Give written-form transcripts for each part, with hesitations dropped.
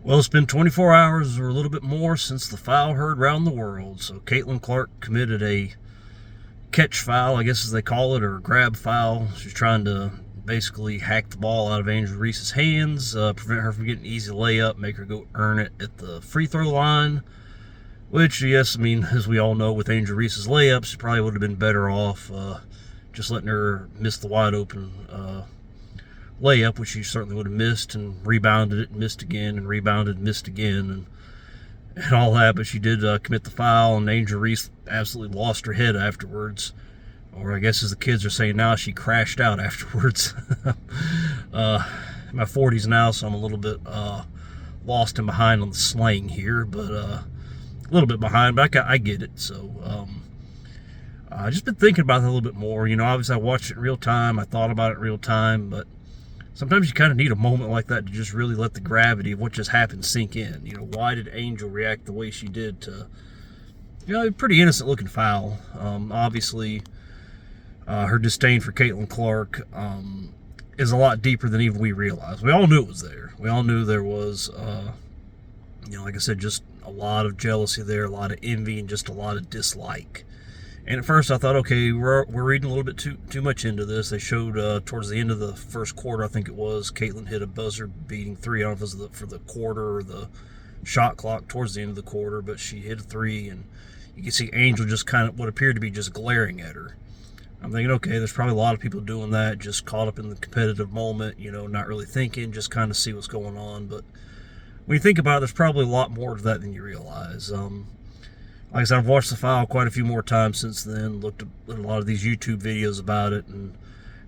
Well, it's been 24 hours or a little bit more since the foul heard round the world. So Caitlin Clark committed a catch foul, I guess as they call it, or a grab foul. She's trying to basically hack the ball out of Angel Reese's hands, prevent her from getting an easy layup, make her go earn it at the free throw line. Which, yes, I mean, as we all know, with Angel Reese's layups, she probably would have been better off just letting her miss the wide open layup, which she certainly would have missed, and rebounded it and missed again, and rebounded and missed again, and all that. But she did commit the foul, and Angel Reese absolutely lost her head afterwards. Or I guess as the kids are saying now, she crashed out afterwards. In my 40s now, so I'm a little bit lost and behind on the slang here, but a little bit behind, but I get it. So I just been thinking about that a little bit more. You know, obviously I watched it in real time. I thought about it in real time, but sometimes you kind of need a moment like that to just really let the gravity of what just happened sink in. You know, why did Angel react the way she did to, a pretty innocent looking foul? Obviously, her disdain for Caitlin Clark is a lot deeper than even we realized. We all knew it was there. We all knew there was, like I said, just a lot of jealousy there, a lot of envy, and just a lot of dislike. And at first I thought, okay, we're reading a little bit too much into this. They showed towards the end of the first quarter, I think it was, Caitlin hit a buzzer-beating three. I don't know if it was for the quarter or the shot clock towards the end of the quarter, but she hit a three, and you can see Angel just kind of what appeared to be just glaring at her. I'm thinking, okay, there's probably a lot of people doing that, just caught up in the competitive moment, not really thinking, just kind of see what's going on. But when you think about it, there's probably a lot more to that than you realize. Like I said, I've watched the file quite a few more times since then, looked at a lot of these YouTube videos about it, and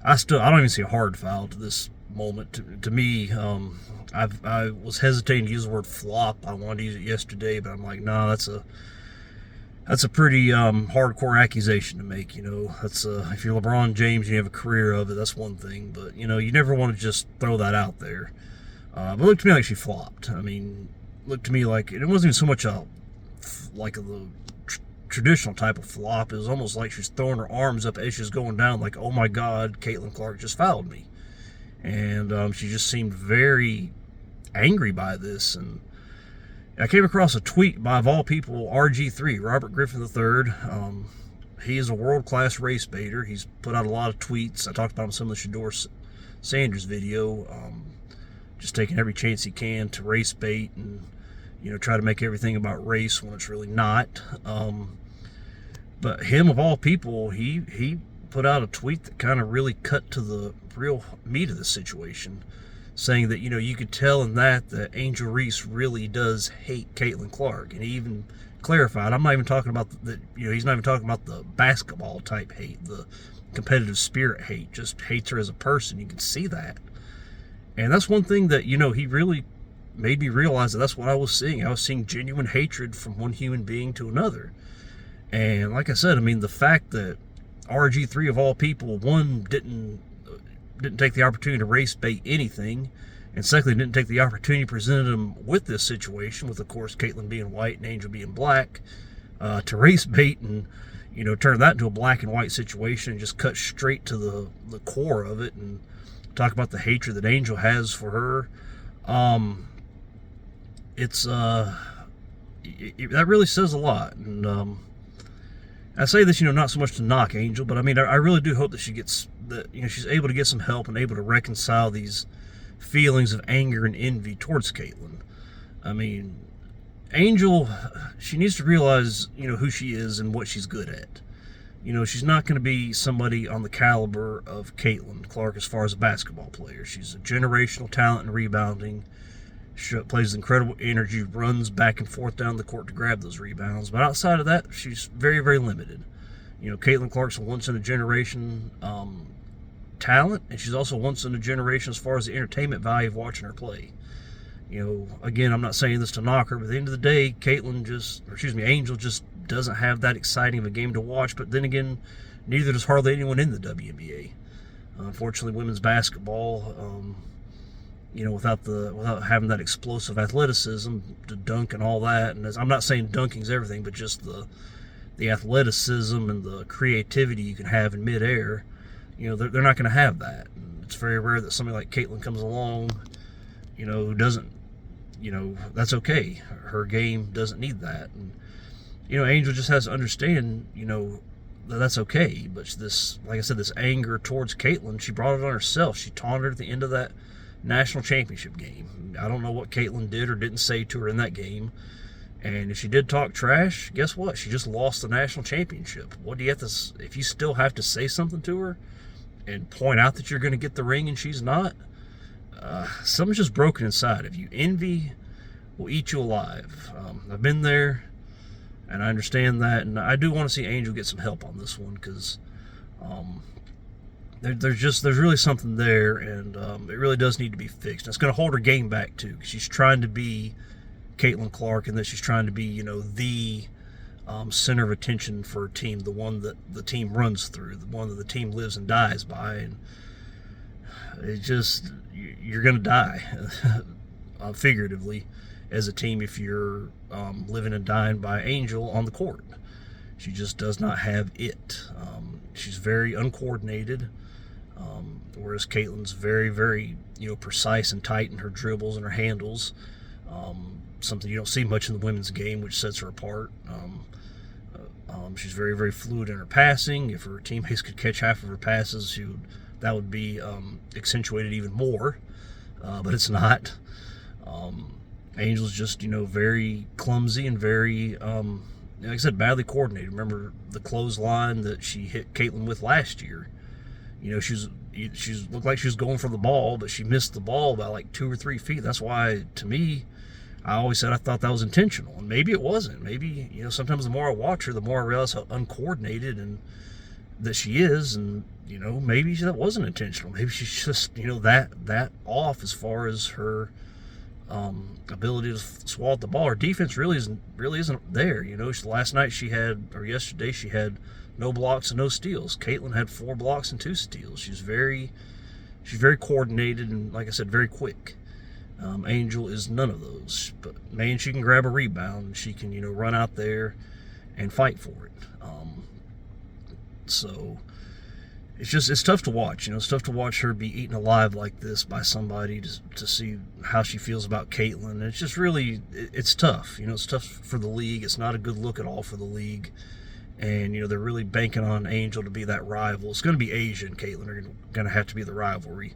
I don't even see a hard foul to this moment. To me, I was hesitating to use the word flop. I wanted to use it yesterday, but I'm like, no, that's a pretty hardcore accusation to make. That's if you're LeBron James and you have a career of it, that's one thing, but you never want to just throw that out there. But it looked to me like she flopped. I mean, looked to me like it wasn't even so much like the traditional type of flop. It was almost like she's throwing her arms up as she's going down, like, oh my God, Caitlin Clark just fouled me. And she just seemed very angry by this. And I came across a tweet by, of all people, RG3, Robert Griffin III. He is a world-class race baiter. He's put out a lot of tweets. I talked about him in some of the Shador Sanders video. Just taking every chance he can to race bait and try to make everything about race when it's really not. But him, of all people, he put out a tweet that kind of really cut to the real meat of the situation, saying that, you could tell in that Angel Reese really does hate Caitlin Clark. And he even clarified, I'm not even talking about he's not even talking about the basketball type hate, the competitive spirit hate, just hates her as a person. You can see that. And that's one thing that, he really made me realize that's what I was seeing. I was seeing genuine hatred from one human being to another. And like I said, I mean, the fact that RG3 of all people, one, didn't take the opportunity to race bait anything, and secondly, didn't take the opportunity presented him with this situation, with, of course, Caitlin being white and Angel being black, to race bait and, turn that into a black and white situation and just cut straight to the core of it and talk about the hatred that Angel has for her. It's that really says a lot. And I say this, not so much to knock Angel, but I mean, I really do hope that she's able to get some help and able to reconcile these feelings of anger and envy towards Caitlin. I mean, Angel, she needs to realize, who she is and what she's good at. She's not going to be somebody on the caliber of Caitlin Clark as far as a basketball player. She's a generational talent in rebounding. She plays with incredible energy, runs back and forth down the court to grab those rebounds. But outside of that, she's very, very limited. Caitlin Clark's a once-in-a-generation talent, and she's also once-in-a-generation as far as the entertainment value of watching her play. Again, I'm not saying this to knock her, but at the end of the day, Angel just doesn't have that exciting of a game to watch. But then again, neither does hardly anyone in the WNBA. Unfortunately, women's basketball, without having that explosive athleticism to dunk and all that. And I'm not saying dunking's everything, but just the athleticism and the creativity you can have in midair, they're not going to have that. And it's very rare that somebody like Caitlin comes along, who doesn't, that's okay. Her game doesn't need that. And, Angel just has to understand, that's okay. But this, like I said, this anger towards Caitlyn, she brought it on herself. She taunted her at the end of that national championship game. I don't know what Caitlyn did or didn't say to her in that game. And if she did talk trash, guess what? She just lost the national championship. What do you have to, if you still have to say something to her and point out that you're going to get the ring and she's not, something's just broken inside of you. Envy will eat you alive. I've been there, and I understand that, and I do want to see Angel get some help on this one, because there's really something there, and it really does need to be fixed. And it's going to hold her game back too, because she's trying to be Caitlin Clark, and that she's trying to be, the center of attention for a team, the one that the team runs through, the one that the team lives and dies by, and you're going to die, figuratively, as a team if you're living and dying by Angel on the court. She just does not have it. She's very uncoordinated, whereas Caitlyn's very, very, precise and tight in her dribbles and her handles. Something you don't see much in the women's game, which sets her apart. She's very, very fluid in her passing. If her teammates could catch half of her passes, that would be accentuated even more, but it's not. Angel's just, very clumsy and very, like I said, badly coordinated. Remember the clothesline that she hit Caitlyn with last year? She's looked like she was going for the ball, but she missed the ball by like 2 or 3 feet. That's why, to me, I always said I thought that was intentional, and maybe it wasn't. Maybe, sometimes the more I watch her, the more I realize how uncoordinated and that she is, and maybe that wasn't intentional. Maybe she's just that off as far as her ability to swat the ball. Her defense really isn't there. Last night yesterday she had no blocks and no steals. Caitlyn had 4 blocks and 2 steals. She's very coordinated and, like I said, very quick. Angel is none of those, but man, she can grab a rebound and she can run out there and fight for it. So it's tough to watch. It's tough to watch her be eaten alive like this by somebody to see how she feels about Caitlyn. And it's just it's tough. It's tough for the league. It's not a good look at all for the league. And they're really banking on Angel to be that rival. It's going to be Asia and Caitlyn are going to have to be the rivalry.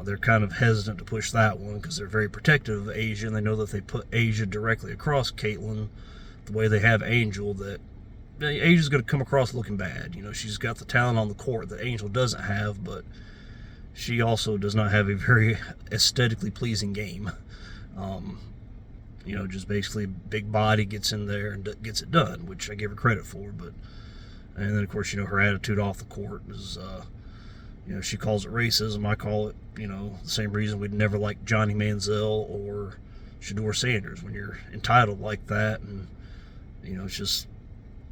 They're kind of hesitant to push that one because they're very protective of Asia, and they know that if they put Asia directly across Caitlyn the way they have Angel, that Asia's going to come across looking bad. She's got the talent on the court that Angel doesn't have, but she also does not have a very aesthetically pleasing game. Just basically big body gets in there and gets it done, which I give her credit for. And then, of course, her attitude off the court is... she calls it racism. I call it, the same reason we'd never like Johnny Manziel or Shedeur Sanders. When you're entitled like that, and it's just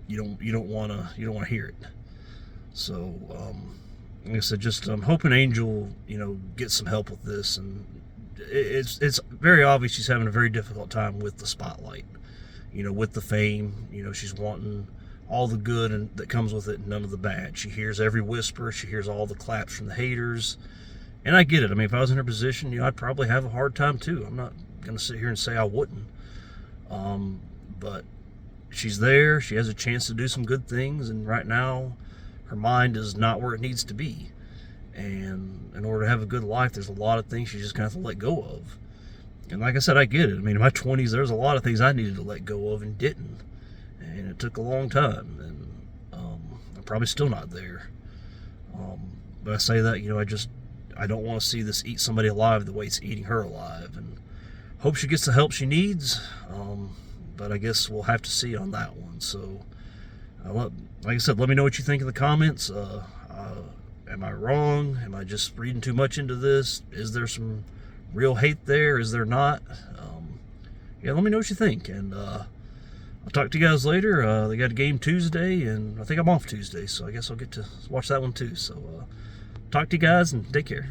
you don't want to hear it. So, like I said, just I'm hoping Angel gets some help with this, and it's very obvious she's having a very difficult time with the spotlight. With the fame. She's wanting all the good and that comes with it and none of the bad. She hears every whisper. She hears all the claps from the haters. And I get it. I mean, if I was in her position, I'd probably have a hard time too. I'm not going to sit here and say I wouldn't. But she's there. She has a chance to do some good things. And right now, her mind is not where it needs to be. And in order to have a good life, there's a lot of things she's just going to have to let go of. And like I said, I get it. I mean, in my 20s, there's a lot of things I needed to let go of and didn't. And it took a long time, and I'm probably still not there. But I say that, I don't want to see this eat somebody alive the way it's eating her alive, and hope she gets the help she needs. But I guess we'll have to see on that one. So, like I said, let me know what you think in the comments. Am I wrong? Am I just reading too much into this? Is there some real hate there? Is there not? Let me know what you think, and I'll talk to you guys later. They got a game Tuesday, and I think I'm off Tuesday, so I guess I'll get to watch that one too. So, talk to you guys, and take care.